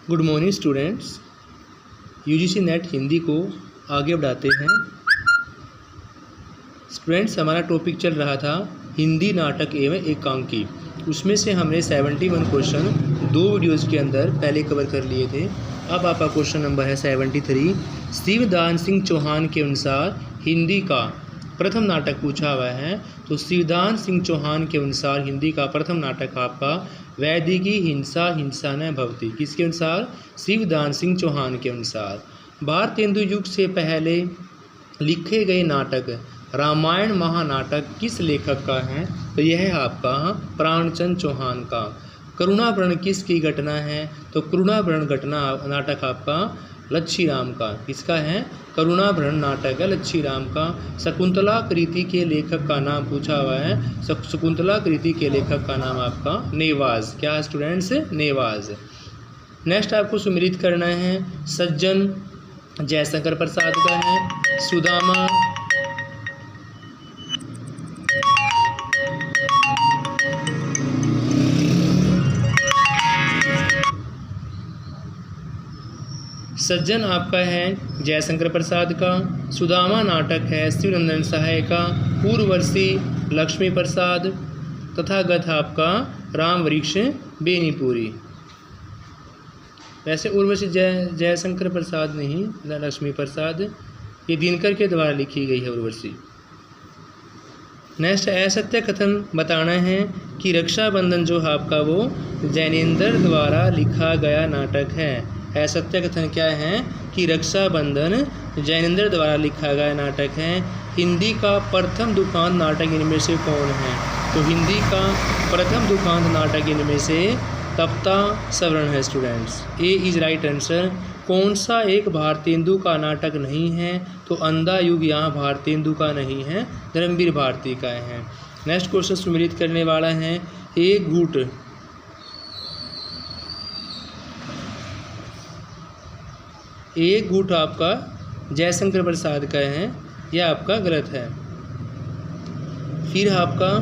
Good morning students. UGC net Hindi को आगे बढ़ाते हैं। स्टूडेंट्स, हमारा टॉपिक चल रहा था हिंदी नाटक एवं एकांकी। उसमें से हमने 71 क्वेश्चन 2 वीडियोज़ के अंदर पहले कवर कर लिए थे। अब आपका क्वेश्चन नंबर है 73। शिवदान सिंह चौहान के अनुसार हिंदी का प्रथम नाटक पूछा हुआ है। तो शिवदान सिंह चौहान के अनुसार हिंदी का प्रथम नाटक आपका वैदिकी हिंसा हिंसा न भवति। किसके अनुसार? शिवदान सिंह चौहान के अनुसार। भारतेंदु युग से पहले लिखे गए नाटक रामायण महानाटक किस लेखक का है? तो यह है आपका प्राणचंद चौहान का। करुणावरण किसकी घटना है? तो करुणावरण घटना नाटक आपका लच्छी राम का। किसका है? करुणावरण नाटक है लच्छी राम का। शकुंतला कृति के लेखक का नाम पूछा हुआ है। शकुंतला कृति के लेखक का नाम आपका नेवाज। क्या है स्टूडेंट्स? नेवाज। नेक्स्ट आपको सुमिलित करना है। सज्जन जयशंकर प्रसाद का है। सुदामा सज्जन आपका है जयशंकर प्रसाद का। सुदामा नाटक है शिवनंदन सहाय का। उर्वशी लक्ष्मी प्रसाद। तथागत आपका राम वृक्ष बेनीपुरी। वैसे उर्वशी जयशंकर प्रसाद नहीं, लक्ष्मी प्रसाद, ये दिनकर के द्वारा लिखी गई है उर्वशी। नेक्स्ट असत्य कथन बताना है कि रक्षाबंधन जो है आपका वो जैनेन्द्र द्वारा लिखा गया नाटक है। असत्य कथन क्या है कि रक्षाबंधन जैनेन्द्र द्वारा लिखा गया नाटक है। हिंदी का प्रथम दुखांत नाटक इनमें से कौन है? तो हिंदी का प्रथम दुखांत नाटक इनमें से तप्ता सवर्ण है students. A is right answer. कौन सा एक भारतेंदु का नाटक नहीं है? तो अंधा युग यहाँ भारतेंदु का नहीं है, धर्मवीर भारती का है। नेक्स्ट क्वेश्चन सुमिलित करने वाला है। एक घूट आपका जयशंकर प्रसाद का है, यह आपका गलत है। फिर आपका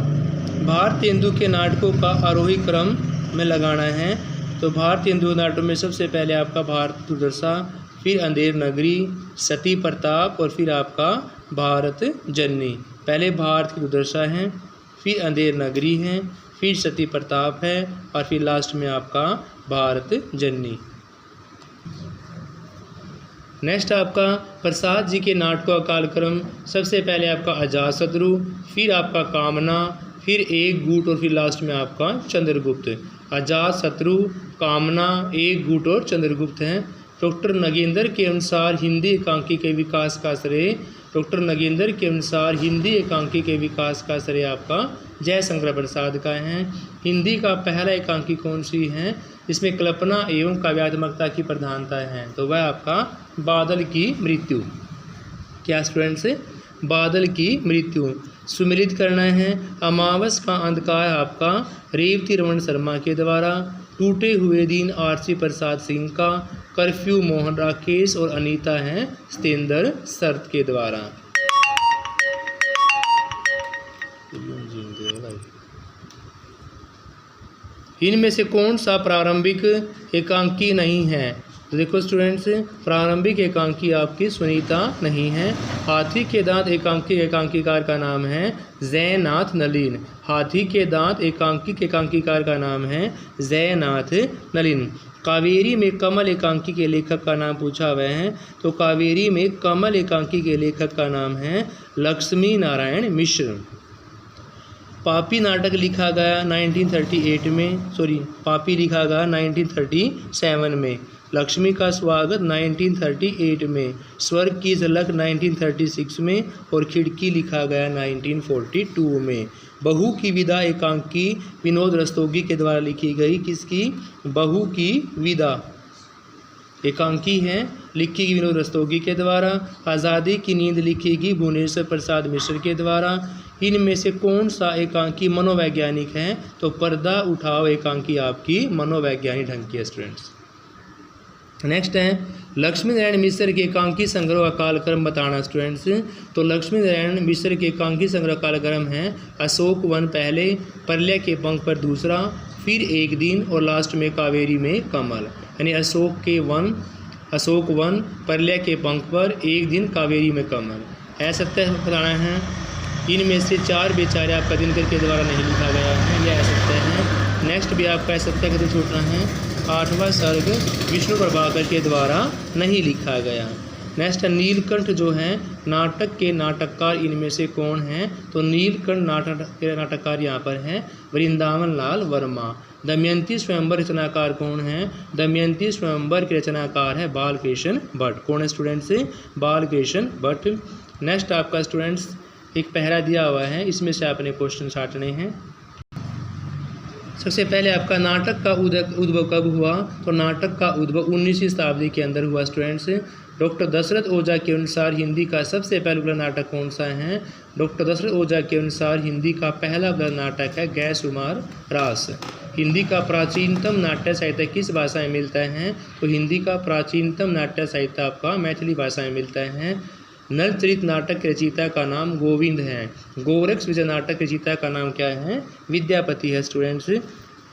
भारतेंदु के नाटकों का आरोही क्रम में लगाना है। तो भारतेंदु नाटकों में सबसे पहले आपका भारत दुर्दशा, फिर अंधेर नगरी, सती प्रताप और फिर आपका भारत जननी। पहले भारत की दुर्दशा है, फिर अंधेर नगरी है, फिर सती प्रताप है और फिर लास्ट में आपका भारत जननी। नेक्स्ट आपका प्रसाद जी के नाटकों का कालक्रम, सबसे पहले आपका अजातशत्रु, फिर आपका कामना, फिर एक गुट और फिर लास्ट में आपका चंद्रगुप्त। अजातशत्रु, कामना, एक गुट और चंद्रगुप्त हैं। डॉक्टर नगेंद्र के अनुसार हिंदी एकांकी के विकास का श्रेय हिंदी एकांकी के विकास का श्रेय आपका जयशंकर प्रसाद का है। हिंदी का पहला एकांकी कौन सी है? इसमें कल्पना एवं काव्यात्मकता की प्रधानता है, तो वह आपका बादल की मृत्यु। क्या स्टूडेंट्स? बादल की मृत्यु। सुमिलित करना है। अमावस का अंधकार आपका रेवती रमन शर्मा के द्वारा। टूटे हुए दिन आरसी प्रसाद सिंह का। कर्फ्यू मोहन राकेश और अनीता हैं सतेंद्र शर्त के द्वारा। इनमें से कौन सा प्रारंभिक एकांकी नहीं है? तो देखो स्टूडेंट्स, प्रारंभिक एकांकी आपकी सुनीता नहीं है। हाथी के दांत एकांकीकार का नाम है जयनाथ नलिन। हाथी के दांत एकांकीकार का नाम है जयनाथ नलिन। कावेरी में कमल एकांकी के लेखक का नाम पूछा हुआ है। तो कावेरी में कमल एकांकी के लेखक का नाम है लक्ष्मी नारायण मिश्र। पापी नाटक लिखा गया 1938 में, पापी लिखा गया 1937 में। लक्ष्मी का स्वागत 1938 में। स्वर्ग की झलक 1936 में और खिड़की लिखा गया 1942 में। बहू की विदा एकांकी विनोद रस्तोगी के द्वारा लिखी गई। किसकी? बहू की विदा एकांकी है, लिखी गई विनोद रस्तोगी के द्वारा। आज़ादी की नींद लिखी गई भुवनेश्वर प्रसाद मिश्र के द्वारा। इनमें से कौन सा एकांकी मनोवैज्ञानिक है? तो पर्दा उठाओ एकांकी आपकी मनोवैज्ञानिक ढंग की है स्टूडेंट्स। नेक्स्ट है लक्ष्मी नारायण मिश्र के एकांकी संग्रह का कालक्रम बताना स्टूडेंट्स। तो लक्ष्मी नारायण मिश्र के एकांकी संग्रह कालक्रम है अशोक वन पहले, प्रलय के पंख पर दूसरा, फिर एक दिन और लास्ट में कावेरी में कमल, यानी अशोक वन प्रलय के पंख पर, एक दिन कावेरी में कमल। ऐसा सत्य बताना है। इनमें से 4 बेचारे आपका दिनकर के द्वारा नहीं लिखा गया है, यह असत्य है। नेक्स्ट भी आपका असत्य कथन छूटना है। 8वां सर्ग विष्णु प्रभाकर के द्वारा नहीं लिखा गया। नेक्स्ट है नीलकंठ जो है नाटक के नाटककार इनमें से कौन है? तो नीलकंठ नाटक के नाटककार यहाँ पर है वृंदावन लाल वर्मा। दमयंती स्वयंवर रचनाकार कौन है? दमयंती स्वयंवर के रचनाकार है बालकृष्ण भट्ट। कौन है स्टूडेंट्स? बालकृष्ण भट्ट। नेक्स्ट आपका स्टूडेंट्स एक पहरा दिया हुआ है, इसमें से आपने क्वेश्चन छाटने हैं। सबसे पहले आपका नाटक का उद्भव कब हुआ? तो नाटक का उद्भव 19वीं शताब्दी के अंदर हुआ स्टूडेंट्स। डॉक्टर दशरथ ओझा के अनुसार हिंदी का सबसे पहला नाटक कौन सा है? डॉक्टर दशरथ ओझा के अनुसार हिंदी का पहला नाटक है गैसुमार रास। हिंदी का प्राचीनतम नाट्य साहित्य किस भाषा में मिलता है? तो हिंदी का प्राचीनतम नाट्य साहित्य आपका मैथिली भाषा में मिलता है। नलचरित नाटक के रचयिता का नाम गोविंद है। गोरक्ष विजय नाटक रचयिता का नाम क्या है? विद्यापति है स्टूडेंट्स।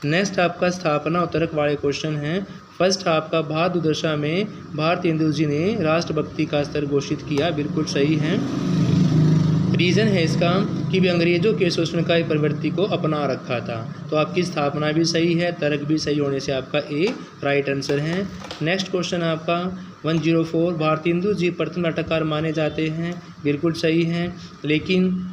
नेक्स्ट आपका स्थापना और तर्क वाले क्वेश्चन है। फर्स्ट आपका भारत दशा में भारतेंदु जी ने राष्ट्रभक्ति का स्तर घोषित किया, बिल्कुल सही है। रीज़न है इसका कि वे अंग्रेजों के शोषण का प्रवृत्ति को अपना रखा था। तो आपकी स्थापना भी सही है, तर्क भी सही होने से आपका ए राइट आंसर है। नेक्स्ट क्वेश्चन आपका 104 भारतेंदु जी प्रथम नाटककार माने जाते हैं, बिल्कुल सही है, लेकिन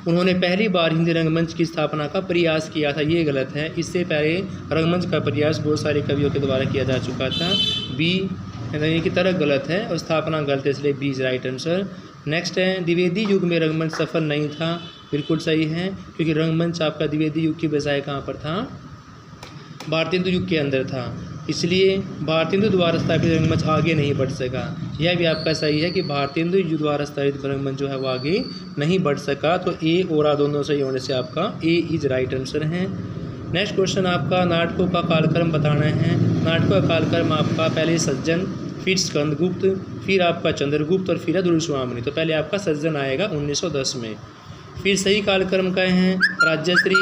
उन्होंने पहली बार हिंदी रंगमंच की स्थापना का प्रयास किया था, ये गलत है। इससे पहले रंगमंच का प्रयास बहुत सारे कवियों के द्वारा किया जा चुका था। बी यानी कि तर्क गलत है और स्थापना गलत है, इसलिए B is right answer. Next है द्विवेदी युग में रंगमंच सफल नहीं था, बिल्कुल सही है, क्योंकि रंगमंच आपका द्विवेदी युग की बजाय कहाँ पर था? भारतेंदु युग के अंदर था, इसलिए भारतेंदु द्वारा स्थापित रंगमंच आगे नहीं बढ़ सका। यह भी आपका सही है कि भारतेंदु युग द्वारा स्थापित रंगमंच जो है वो आगे नहीं बढ़ सका। तो ए और आ दोनों सही होने से आपका ए इज राइट आंसर है। नेक्स्ट क्वेश्चन आपका नाटकों का कालक्रम बताना है। नाटकों का कालक्रम आपका पहले सज्जन, फिर स्कंदगुप्त, फिर आपका चंद्रगुप्त और फिर है दुर्स्वामिनी। तो पहले आपका सज्जन आएगा 1910 में। फिर सही कालक्रम का है राज्यश्री,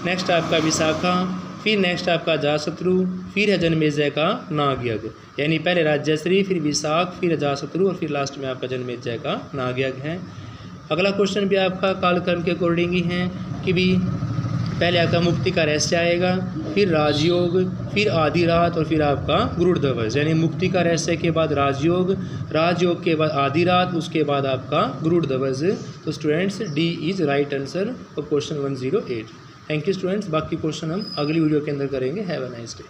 नेक्स्ट आपका विशाखा, फिर नेक्स्ट आपका अजातशत्रु, फिर है जन्मेजय का नागयज्ञ। यानी पहले राज्यश्री, फिर विशाख, फिर अजातशत्रु और फिर लास्ट में आपका जन्मेजय का नागयज्ञ है। अगला क्वेश्चन भी आपका कालक्रम के अकॉर्डिंग ही है कि भी पहले आपका मुक्ति का रहस्य आएगा, फिर राजयोग, फिर आधी रात और फिर आपका गरुड़ ध्वज। यानी मुक्ति का रहस्य के बाद राजयोग, राजयोग के बाद आधी रात, उसके बाद आपका गरुड़ ध्वज। तो students D is right answer for question 108। Thank you students. बाकी क्वेश्चन हम अगली वीडियो के अंदर करेंगे। Have a nice day.